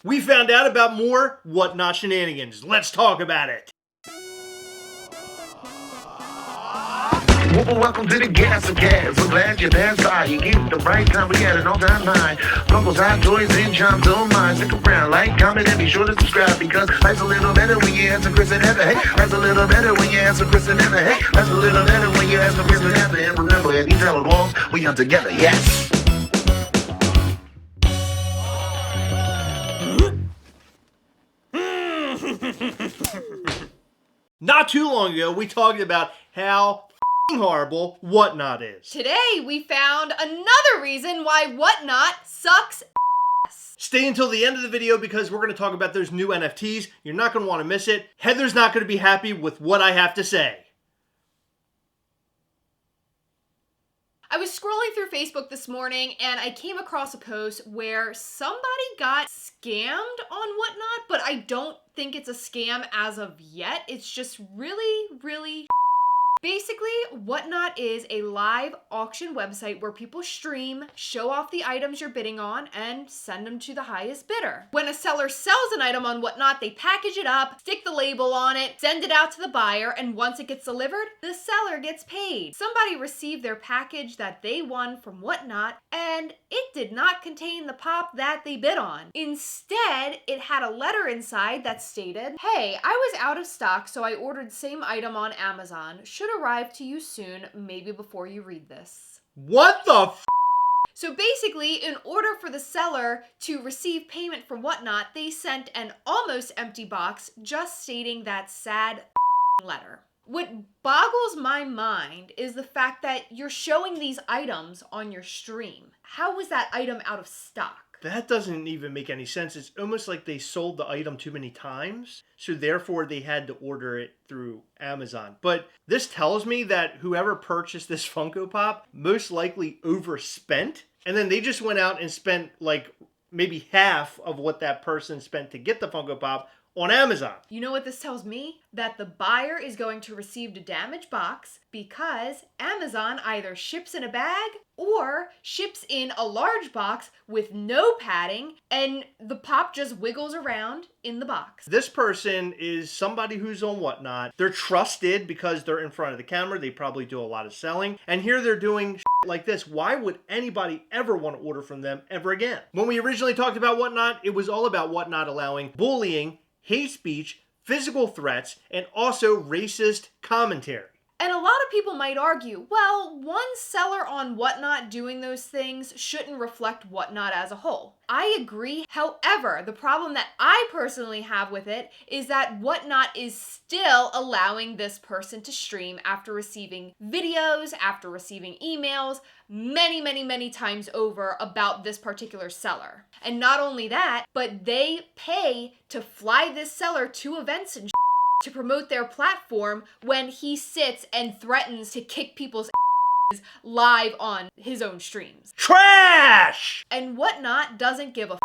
We found out about more Whatnot shenanigans. Let's talk about it. Welcome to the Gastlecast. We're glad you're there. You get the right time. We had an all-time high. Funko's hot toys and charms don't mind. Stick around, like, comment, and be sure to subscribe because life's a little better when you answer Chris and Heather. Hey, life's a little better when you answer Chris and Heather. Hey, life's a little better when you answer Chris and Heather. And remember, at these hella walls, we are together. Yes. Not too long ago, we talked about how horrible Whatnot is. Today, we found another reason why Whatnot sucks ass. Stay until the end of the video because we're going to talk about those new NFTs. You're not going to want to miss it. Heather's not going to be happy with what I have to say. I was scrolling through Facebook this morning and I came across a post where somebody got scammed on Whatnot, but I don't think it's a scam as of yet. It's just really basically, Whatnot is a live auction website where people stream, show off the items you're bidding on, and send them to the highest bidder. When a seller sells an item on Whatnot, they package it up, stick the label on it, send it out to the buyer, and once it gets delivered, the seller gets paid. Somebody received their package that they won from Whatnot, and it did not contain the pop that they bid on. Instead, it had a letter inside that stated, "Hey, I was out of stock, so I ordered same item on Amazon. Should arrive to you soon, maybe before you read this." What the f***? So basically, in order for the seller to receive payment from Whatnot, they sent an almost empty box just stating that sad letter. What boggles my mind is the fact that you're showing these items on your stream. How was that item out of stock? That doesn't even make any sense. It's almost like they sold the item too many times, so therefore they had to order it through Amazon. But this tells me that whoever purchased this Funko Pop most likely overspent, and then they just went out and spent like maybe half of what that person spent to get the Funko Pop on Amazon. You know what this tells me? That the buyer is going to receive a damaged box because Amazon either ships in a bag or ships in a large box with no padding and the pop just wiggles around in the box. This person is somebody who's on Whatnot. They're trusted because they're in front of the camera. They probably do a lot of selling. And here they're doing like this. Why would anybody ever want to order from them ever again? When we originally talked about Whatnot, it was all about Whatnot allowing bullying, hate speech, physical threats, and also racist commentary. And a lot of people might argue, well, one seller on Whatnot doing those things shouldn't reflect Whatnot as a whole. I agree. However, the problem that I personally have with it is that Whatnot is still allowing this person to stream after receiving videos, after receiving emails, many times over about this particular seller. And not only that, but they pay to fly this seller to events and to promote their platform when he sits and threatens to kick people's live on his own streams. Trash! And Whatnot doesn't give a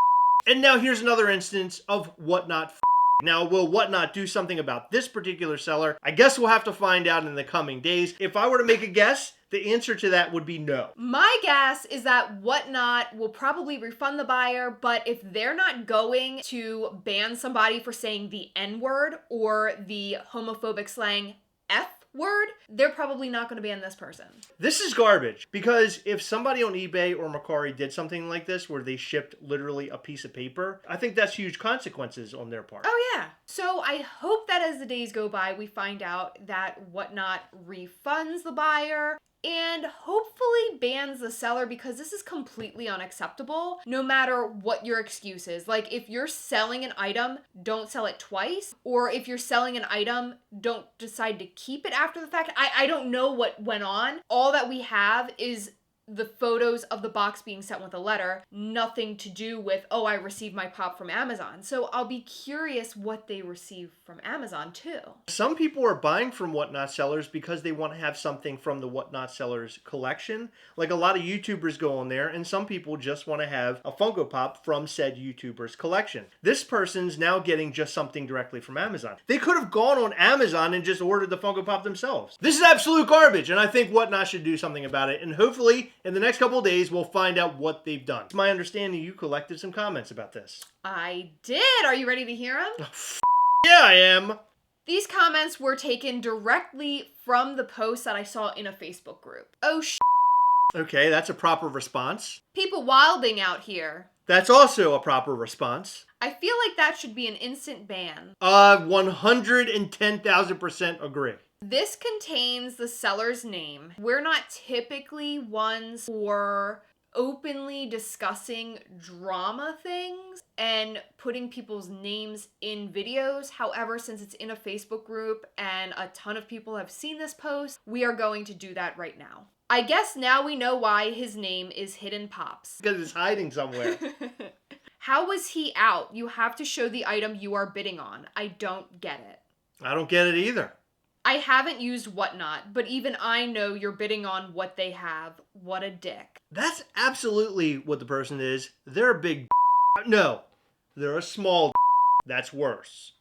And now here's another instance of Whatnot. Now, will Whatnot do something about this particular seller? I guess we'll have to find out in the coming days. If I were to make a guess, the answer to that would be no. My guess is that Whatnot will probably refund the buyer, but if they're not going to ban somebody for saying the N-word or the homophobic slang F word, they're probably not going to ban this person. This is garbage because if somebody on eBay or Mercari did something like this where they shipped literally a piece of paper, I think that's huge consequences on their part. Oh yeah. So I hope that as the days go by, we find out that Whatnot refunds the buyer and hopefully bans the seller because this is completely unacceptable no matter what your excuse is. Like if you're selling an item, don't sell it twice. Or if you're selling an item, don't decide to keep it after the fact. I don't know what went on. All that we have is the photos of the box being sent with a letter, nothing to do with, oh, I received my pop from Amazon. So I'll be curious what they receive from Amazon too. Some people are buying from Whatnot sellers because they want to have something from the Whatnot sellers collection. Like a lot of YouTubers go on there, and some people just want to have a Funko Pop from said YouTuber's collection. This person's now getting just something directly from Amazon. They could have gone on Amazon and just ordered the Funko Pop themselves. This is absolute garbage, and I think Whatnot should do something about it, and hopefully In the next couple of days, we'll find out what they've done. It's my understanding you collected some comments about this. I did. Are you ready to hear them? Yeah, I am. These comments were taken directly from the post that I saw in a Facebook group. Oh, Okay, that's a proper response. people wilding out here. That's also a proper response. I feel like that should be an instant ban. 110,000% agree. This contains the seller's name. We're not typically ones for openly discussing drama things and putting people's names in videos. However, since it's in a Facebook group and a ton of people have seen this post, we are going to do that right now. I guess now we know why his name is Hidden Pops. Because it's hiding somewhere. How was he out? You have to show the item you are bidding on. I don't get it. I don't get it either. I haven't used Whatnot, but even I know you're bidding on what they have. What a dick. That's absolutely what the person is. They're a big No, they're a small That's worse.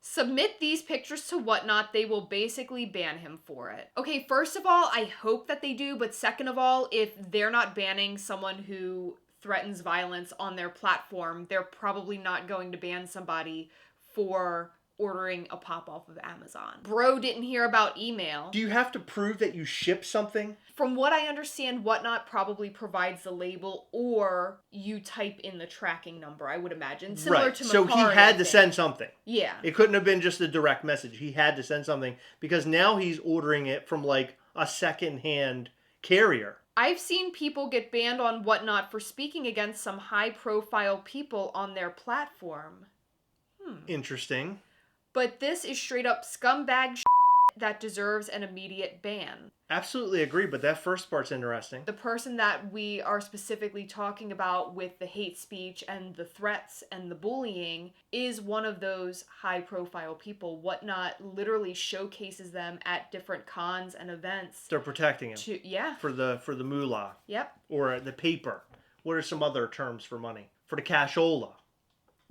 Submit these pictures to Whatnot, they will basically ban him for it. Okay, first of all, I hope that they do, but second of all, if they're not banning someone who threatens violence on their platform, they're probably not going to ban somebody for ordering a pop off of Amazon. Bro didn't hear about email. Do you have to prove that you ship something? From what I understand, Whatnot probably provides the label, or you type in the tracking number, I would imagine. Similar to So he Mercari, had I to think. send something. Yeah. It couldn't have been just a direct message. He had to send something because now he's ordering it from like a second-hand carrier. I've seen people get banned on Whatnot for speaking against some high-profile people on their platform. Interesting. But this is straight up scumbag that deserves an immediate ban. Absolutely agree, but that first part's interesting. The person that we are specifically talking about with the hate speech and the threats and the bullying is one of those high-profile people. Whatnot literally showcases them at different cons and events. They're protecting him Yeah. for the moolah Yep. or the paper. What are some other terms for money? For the cashola.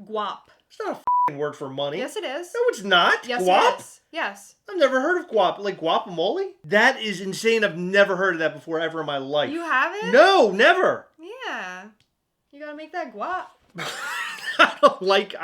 Guap. It's not a word for money. Yes, it is. No, it's not. Yes, Guap? it is. Yes. I've never heard of guap. Like guacamole? That is insane. I've never heard of that before ever in my life. You haven't? No, never. Yeah. You gotta make that guap. I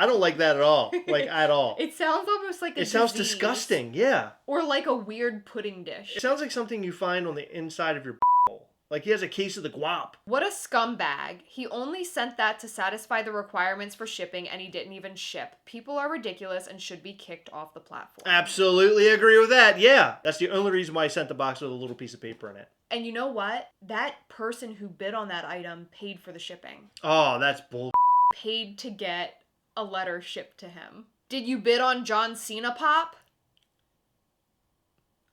don't like that at all. Like at all. It sounds almost like a It sounds disease. disgusting. Yeah. Or like a weird pudding dish. It sounds like something you find on the inside of your hole. Like he has a case of the guap. What a scumbag. He only sent that to satisfy the requirements for shipping and he didn't even ship. People are ridiculous and should be kicked off the platform. Absolutely agree with that. Yeah. That's the only reason why I sent the box with a little piece of paper in it. And you know what? That person who bid on that item paid for the shipping. Oh, that's bull. Paid to get a letter shipped to him. Did you bid on John Cena Pop?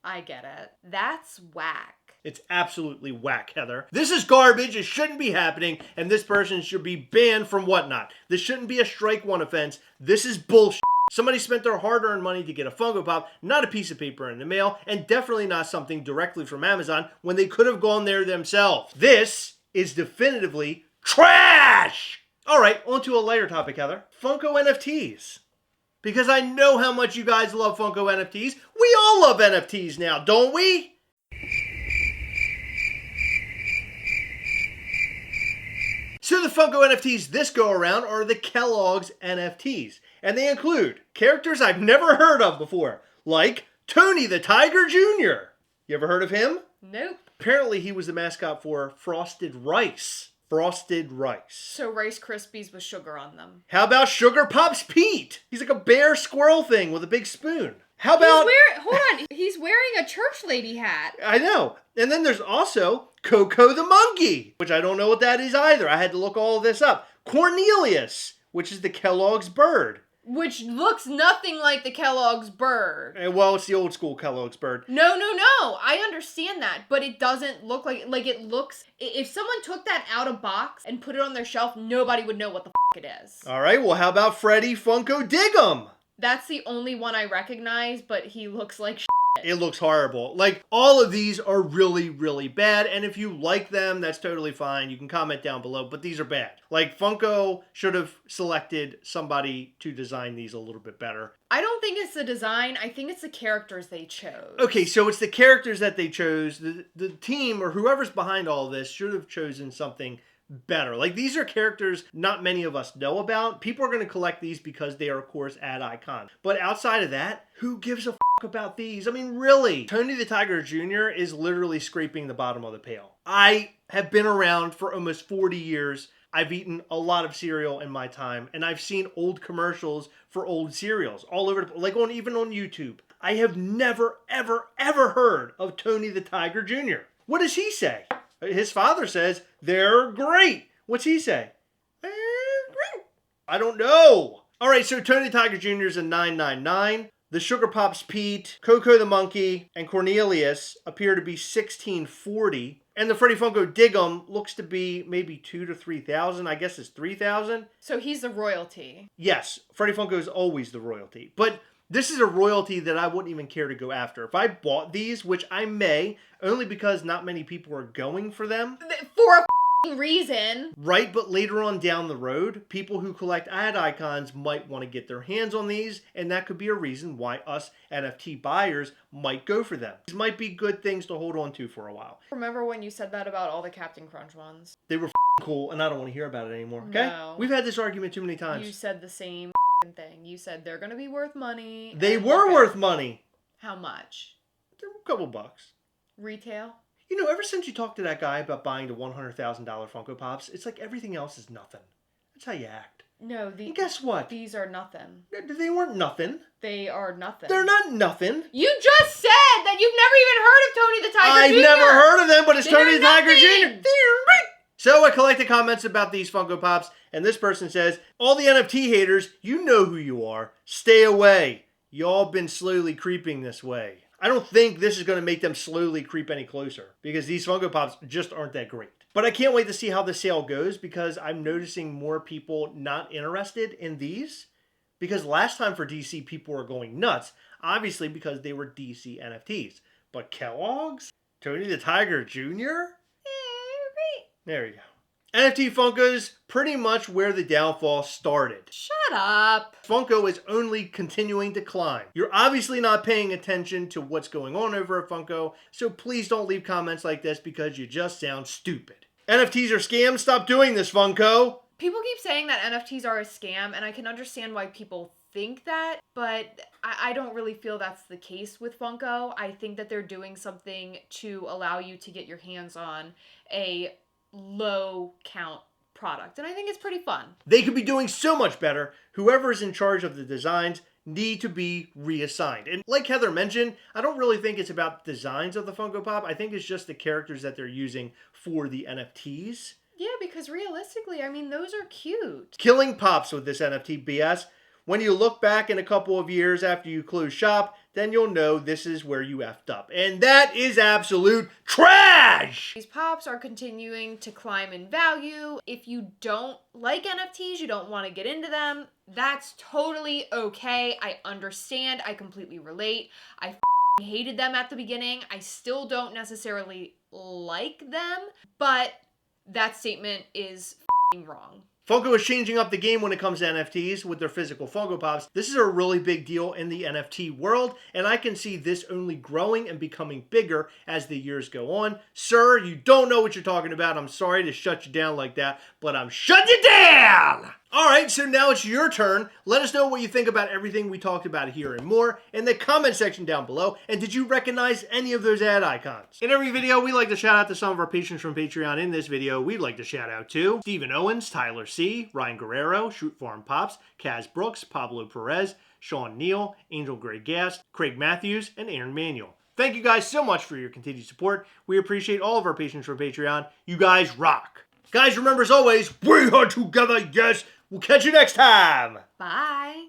I get it. That's whack. It's absolutely whack, Heather. This is garbage. It shouldn't be happening, and this person should be banned from Whatnot. This shouldn't be a strike one offense. This is bullshit. Somebody spent their hard-earned money to get a Funko Pop, not a piece of paper in the mail, and definitely not something directly from Amazon when they could have gone there themselves. This is definitively trash! All right, on to a lighter topic, Heather. Funko NFTs. Because I know how much you guys love Funko NFTs. We all love NFTs now, don't we? So the Funko NFTs this go around are the Kelloggs NFTs. And they include characters I've never heard of before, like Tony the Tiger Jr. You ever heard of him? Nope. Apparently he was the mascot for Frosted Rice. Frosted Rice. So Rice Krispies with sugar on them. How about Sugar Pops Pete? He's like a bear squirrel thing with a big spoon. How about... Hold on. He's wearing a church lady hat. I know. And then there's also Coco the Monkey, which I don't know what that is either. I had to look all of this up. Cornelius, which is the Kellogg's bird. Which looks nothing like the Kellogg's bird. Well, it's the old school Kellogg's bird. No. I understand that, but it doesn't look like it looks... If someone took that out of box and put it on their shelf, nobody would know what the it is. All right, well, how about Freddy Funko Dig'em? That's the only one I recognize, but he looks like It looks horrible. Like, all of these are really, really bad. And if you like them, that's totally fine. You can comment down below, but these are bad. Like, Funko should have selected somebody to design these a little bit better. I don't think it's the design. I think it's the characters they chose. Okay, so it's the characters that they chose. The team or whoever's behind all of this should have chosen something better. Like, these are characters not many of us know about. People are going to collect these because they are, of course, ad icons. But outside of that, who gives a about these? I mean, really? Tony the Tiger Jr. is literally scraping the bottom of the pail. I have been around for almost 40 years. I've eaten a lot of cereal in my time, and I've seen old commercials for old cereals all over, like even on YouTube. I have never, ever, ever heard of Tony the Tiger Jr. What does he say? His father says, they're great. What's he say? They're great. I don't know. All right, so Tony the Tiger Jr. is a 999. The Sugar Pops Pete, Coco the Monkey, and Cornelius appear to be 1640. And the Freddy Funko Dig'em looks to be maybe 2,000 to 3,000. I guess it's 3,000. So he's the royalty. Yes, Freddy Funko is always the royalty. But this is a royalty that I wouldn't even care to go after. If I bought these, which I may, only because not many people are going for them. For a reason. Right, but later on down the road, people who collect ad icons might want to get their hands on these, and that could be a reason why us NFT buyers might go for them. These might be good things to hold on to for a while. Remember when you said that about all the Captain Crunch ones? They were cool, and I don't want to hear about it anymore, okay? No. We've had this argument too many times. You said the same thing. You said they're going to be worth money. They were worth money. How much? A couple bucks. Retail? You know, ever since you talked to that guy about buying the $100,000 Funko Pops, it's like everything else is nothing. That's how you act. No, And guess what? These are nothing. They weren't nothing. They are nothing. They're not nothing. You just said that you've never even heard of Tony the Tiger Jr. I've never heard of them, but it's They're Tony the Tiger nothing. Jr. So I collected comments about these Funko Pops, and this person says, all the NFT haters, you know who you are. Stay away. Y'all been slowly creeping this way. I don't think this is going to make them slowly creep any closer because these Funko Pops just aren't that great. But I can't wait to see how the sale goes because I'm noticing more people not interested in these. Because last time for DC, people were going nuts. Obviously because they were DC NFTs. But Kellogg's? Tony the Tiger Jr.? There we go. NFT Funko's pretty much where the downfall started. Shut up. Funko is only continuing to climb. You're obviously not paying attention to what's going on over at Funko, so please don't leave comments like this because you just sound stupid. NFTs are scams? Stop doing this, Funko! People keep saying that NFTs are a scam, and I can understand why people think that, but I don't really feel that's the case with Funko. I think that they're doing something to allow you to get your hands on a low count product, and I think it's pretty fun. They could be doing so much better. Whoever is in charge of the designs need to be reassigned. And like Heather mentioned, I don't really think it's about designs of the Funko Pop. I think it's just the characters that they're using for the NFTs. Yeah, because realistically, I mean, those are cute. Killing Pops with this NFT BS. When you look back in a couple of years after you close shop, then you'll know this is where you effed up. And that is absolute trash! These pops are continuing to climb in value. If you don't like NFTs, you don't want to get into them, that's totally okay. I understand. I completely relate. I hated them at the beginning. I still don't necessarily like them, but that statement is wrong. Funko is changing up the game when it comes to NFTs with their physical Funko Pops. This is a really big deal in the NFT world, and I can see this only growing and becoming bigger as the years go on. Sir, you don't know what you're talking about. I'm sorry to shut you down like that, but I'm shutting you down! Alright, so now it's your turn. Let us know what you think about everything we talked about here and more in the comment section down below. And did you recognize any of those ad icons? In every video, we like to shout out to some of our patrons from Patreon. In this video, we'd like to shout out to Stephen Owens, Tyler C., Ryan Guerrero, Shoot Farm Pops, Kaz Brooks, Pablo Perez, Sean Neal, Angel Gray Gast, Craig Matthews, and Aaron Manuel. Thank you guys so much for your continued support. We appreciate all of our patrons from Patreon. You guys rock. Guys, remember as always, we are together, yes. We'll catch you next time. Bye.